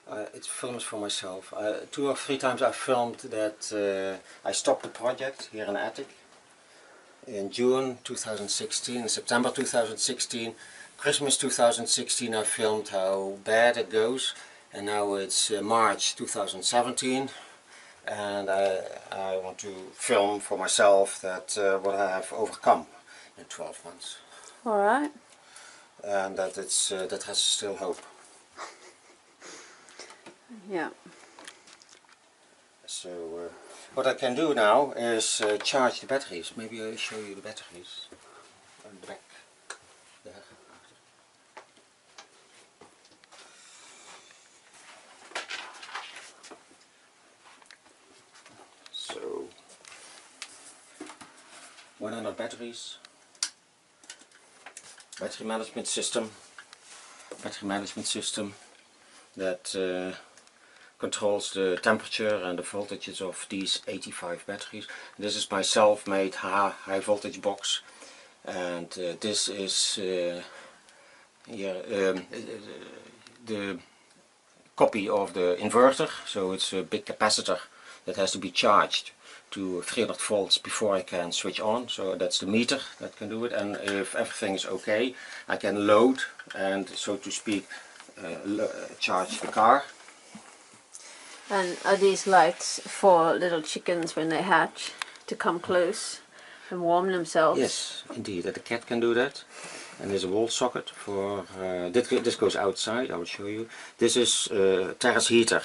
It's films for myself. 2 or 3 times I filmed that I stopped the project here in the attic. In June 2016, September 2016, Christmas 2016 I filmed how bad it goes, and now it's March 2017 and I want to film for myself that what I have overcome in 12 months. Alright. And that it's that has still hope. Yeah. So what I can do now is charge the batteries. Maybe I'll show you the batteries on the back there. So 100 batteries. Battery management system that controls the temperature and the voltages of these 85 batteries. This is my self-made high voltage box, and this is the copy of the inverter, so it's a big capacitor that has to be charged to 300 volts before I can switch on. So that's the meter that can do it, and if everything is okay I can load and, so to speak, charge the car. And are these lights for little chickens when they hatch to come close and warm themselves? Yes, indeed, the cat can do that. And there's a wall socket for, this goes outside, I will show you. This is terrace heater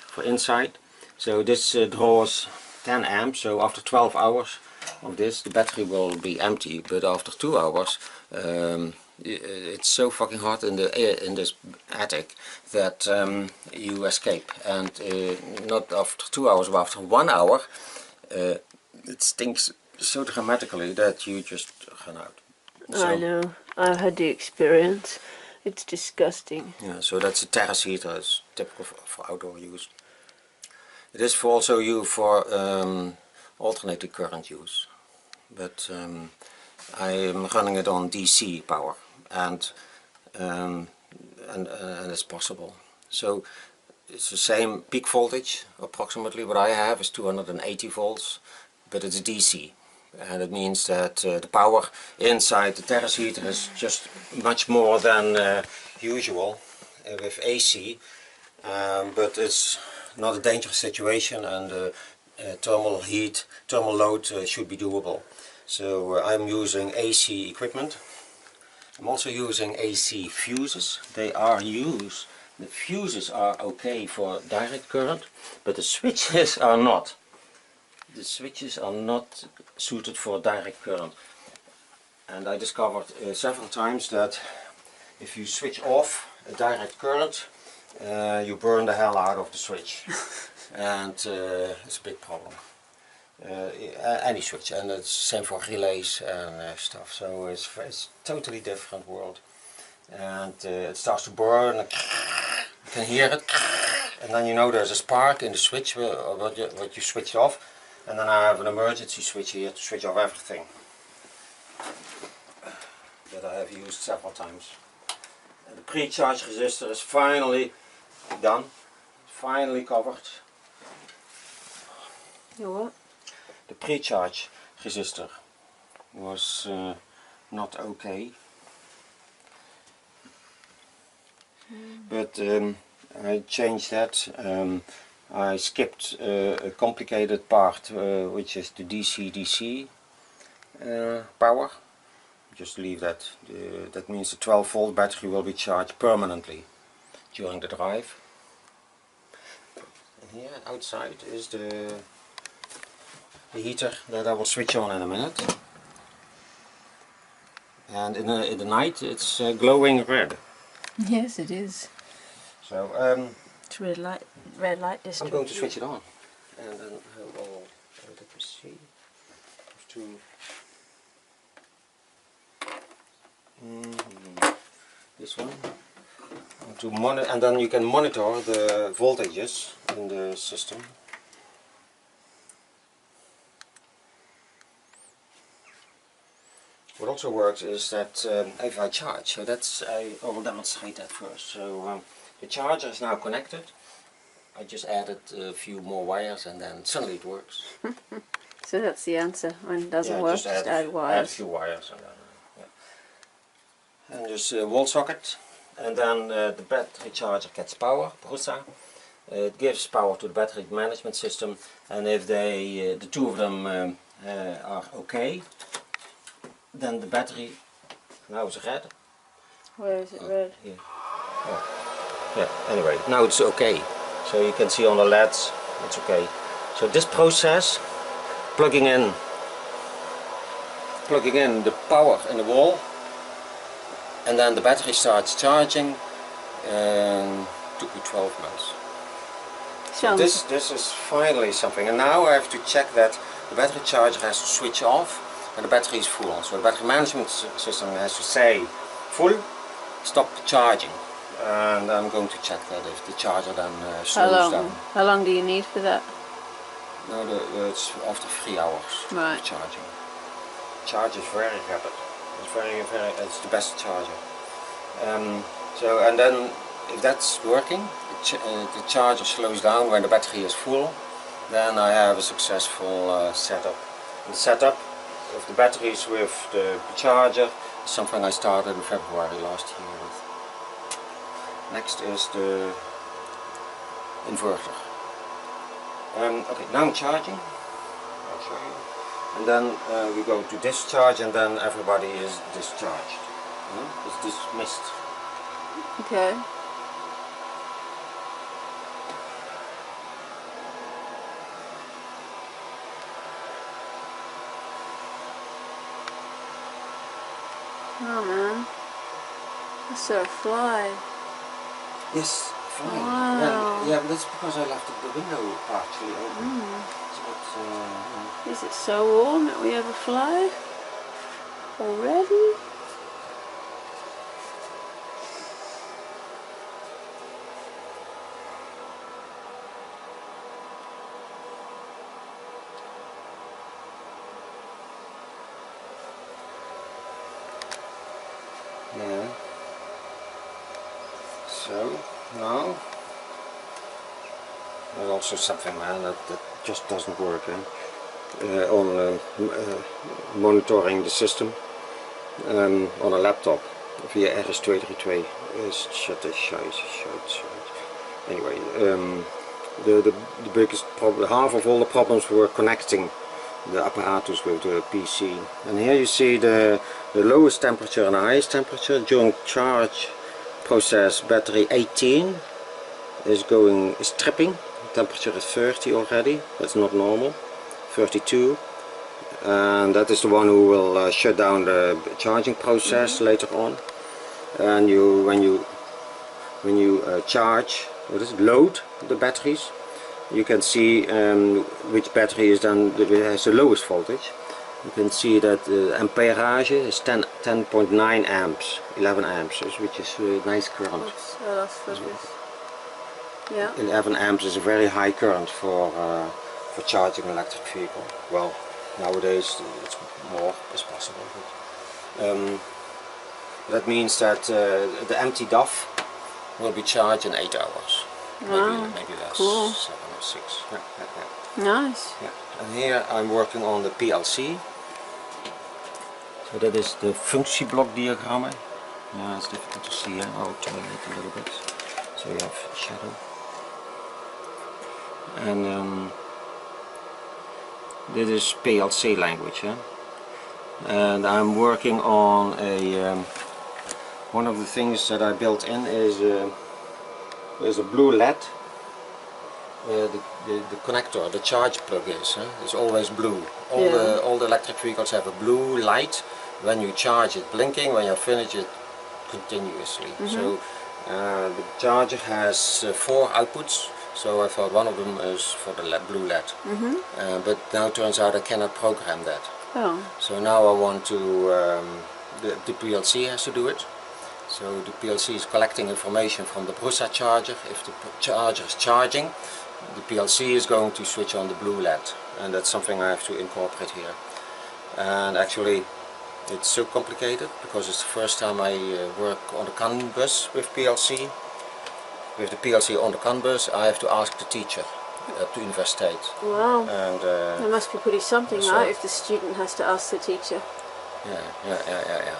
for inside. So this draws 10 amps, so after 12 hours of this the battery will be empty, but after 2 hours it's so fucking hot in this attic that you escape, and not after 2 hours but after 1 hour it stinks so dramatically that you just run out. So, I know, I've had the experience. It's disgusting. yeah, so that's a terrace heater. It's typical for outdoor use. It is also used for alternating current use, but I am running it on DC power, and it's possible. So it's the same peak voltage approximately. What I have is 280 volts, but it's DC, and it means that the power inside the terrace heater is just much more than usual with AC, but it's not a dangerous situation, and thermal load should be doable. So I'm using AC equipment. I'm also using AC fuses. The fuses are okay for direct current, but the switches are not. The switches are not suited for direct current. And I discovered several times that if you switch off a direct current, you burn the hell out of the switch, and it's a big problem. Any switch, and it's same for relays and stuff. So it's totally different world, and it starts to burn. You can hear it, and then you know there's a spark in the switch what you switched off, and then I have an emergency switch here to switch off everything that I have used several times. And the pre-charge resistor is finally done, finally covered. You what? The pre-charge resistor was not okay, but I changed that. I skipped a complicated part, which is the DC-DC power. Just leave that. That means the 12 volt battery will be charged permanently during the drive. And here outside is the heater that I will switch on in a minute. And in the night it's glowing red. Yes, it is. So It's red light district. I'm going to switch it on, and then I will, let me see, have to this one to monitor, and then you can monitor the voltages in the system. What also works is that if I charge, so that's, I will demonstrate that first. So the charger is now connected. I just added a few more wires and then suddenly it works. So that's the answer. When it doesn't Yeah, work, just add add a wires. few wires and then and just wall socket, and then the battery charger gets power, Brusa. It gives power to the battery management system, and if they, the two of them are okay, then the battery, now it's red. Where is it red? Here. Oh. Yeah, anyway, now it's okay. So you can see on the LEDs, it's okay. So this process, plugging in the power in the wall, and then the battery starts charging, took me 12 months. So this is finally something, and now I have to check that the battery charger has to switch off and the battery is full. So the battery management system has to say full, stop charging, and I'm going to check that if the charger then slows down. How long do you need for that? No, it's after 3 hours of charging. Charge is very rapid. It's it's the best charger. So, and then if that's working, the charger slows down when the battery is full, then I have a successful setup. The setup of the batteries with the charger is something I started in February last year with. Next is the inverter. Okay, now I'm charging. I'll show you. And then we go to discharge, and then everybody is discharged. It's dismissed. Okay. Oh man, I saw a fly. Yes, fly. Wow. Yeah, but that's because I left the window partially open. Is it so warm that we have a fly already? Yeah. So now there's also something, man, that just doesn't work. On monitoring the system on a laptop via RS232 is shite. Anyway, the biggest problem, half of all the problems were connecting the apparatus with the PC. And here you see the lowest temperature and the highest temperature during charge process. Battery 18 is tripping. Temperature is 30 already. That's not normal. 32, and that is the one who will shut down the charging process later on. And when you charge, load the batteries, you can see which battery is then has the lowest voltage. You can see that the amperage is 10.9 amps, 11 amps, which is a nice current. Oops, I lost focus. Yeah. 11 amps is a very high current for charging an electric vehicle. Well, nowadays it's more is possible. But, that means that the empty DAF will be charged in 8 hours. Wow. Maybe less. Cool. 7 or 6. Yeah. Nice. Yeah. And here I'm working on the PLC. So that is the functieblock diagram. Yeah, it's difficult to see. I'll turn it a little bit so you have shadow. And this is PLC language, and I'm working on a one of the things that I built in is there's a blue LED. The connector, the charge plug is always blue. All the electric vehicles have a blue light when you charge it, blinking. When you finish it, continuously. So the charger has 4 outputs. So I thought one of them is for the blue LED, but now it turns out I cannot program that. Oh. So now I want to, the PLC has to do it. So the PLC is collecting information from the Brusa charger. If the charger is charging, the PLC is going to switch on the blue LED, and that's something I have to incorporate here. And actually it's so complicated because it's the first time I work on a CAN bus with PLC. with the PLC on the CAN bus, I have to ask the teacher at the university. Wow. And that must be pretty something, so, right? If the student has to ask the teacher. Yeah.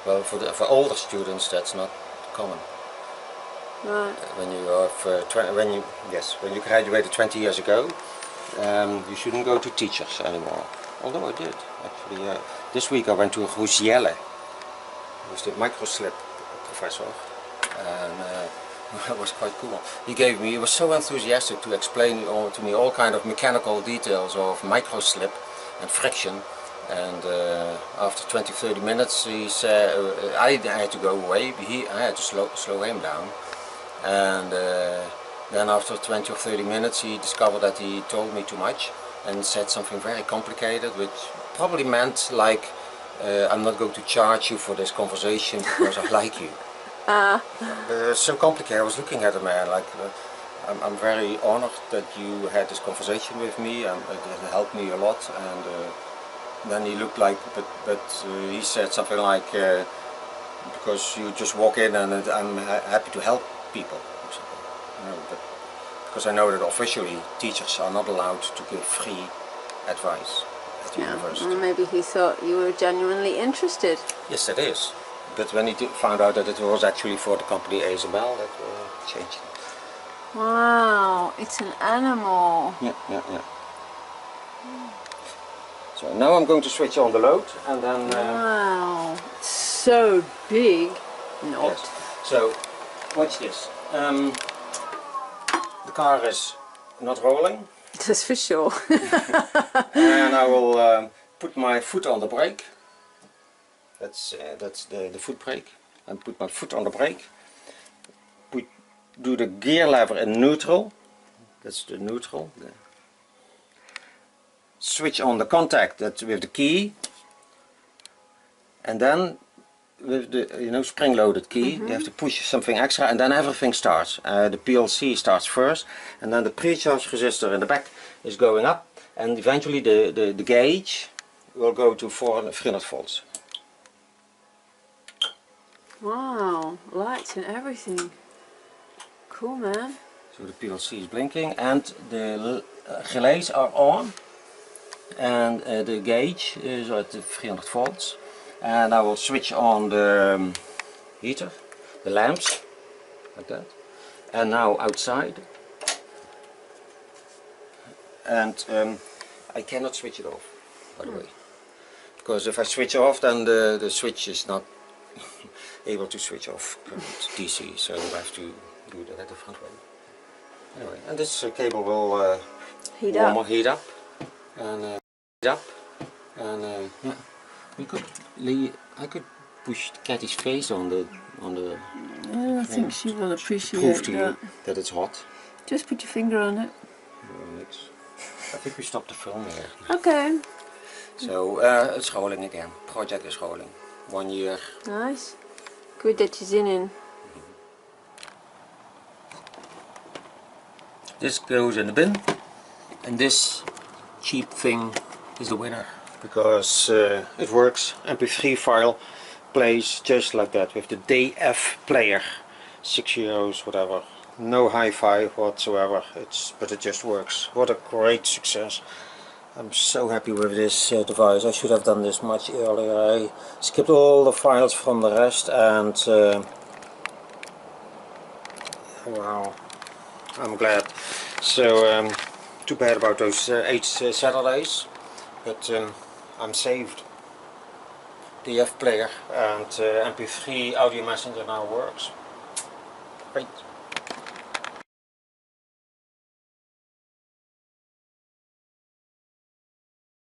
Well, for older students, that's not common. Right. When you have when you graduated 20 years ago, you shouldn't go to teachers anymore. Although I did actually. This week I went to Brusa, who's the microslip professor, and that was quite cool. He was so enthusiastic to explain to me all kind of mechanical details of microslip and friction. And after 20-30 minutes, he said I had to go away. I had to slow him down. And then after 20 or 30 minutes, he discovered that he told me too much and said something very complicated, which probably meant like, I'm not going to charge you for this conversation because I like you. But it was so complicated. I was looking at the man like, I'm very honored that you had this conversation with me, and it helped me a lot. And then he looked like, but he said something like, because you just walk in and I'm happy to help people. But because I know that officially teachers are not allowed to give free advice at the university. Well, maybe he thought you were genuinely interested. Yes, that is. But when he found out that it was actually for the company ASML, that changed it. Wow, it's an animal. Yeah. So now I'm going to switch on the load, and then... wow, it's so big. Not. Yes. So, watch this. The car is not rolling. That's for sure. And I will put my foot on the brake. That's the foot brake. And put my foot on the brake. Do the gear lever in neutral. That's the neutral. Switch on the contact with the key. And then with the spring-loaded key, you have to push something extra, and then everything starts. The PLC starts first, and then the pre-charge resistor in the back is going up, and eventually the gauge will go to 300 volts. Wow, lights and everything. Cool, man. So the PLC is blinking, and the relays are on, and the gauge is at 300 volts. And I will switch on the heater, the lamps, like that. And now outside. And I cannot switch it off, by the way. Because if I switch off, then the switch is not able to switch off current DC. So I have to do that a different way. Anyway, and this cable will heat up. And yeah. I could push Cathy's face on the. Yeah, I think she will appreciate prove to that. you that it's hot. Just put your finger on it. I think we stopped the film here. Okay. So it's rolling again. Project is rolling. 1 year. Nice. Good dat je zin in. This goes in the bin, and this cheap thing is the winner. Because it works. MP3 file plays just like that with the DF player. €6, whatever. No hi-fi whatsoever. But it just works. What a great success. I'm so happy with this device. I should have done this much earlier. I skipped all the files from the rest, and wow, I'm glad. So too bad about those 8 Saturdays, but I'm saved. DF player and MP3 audio messenger now works. Great.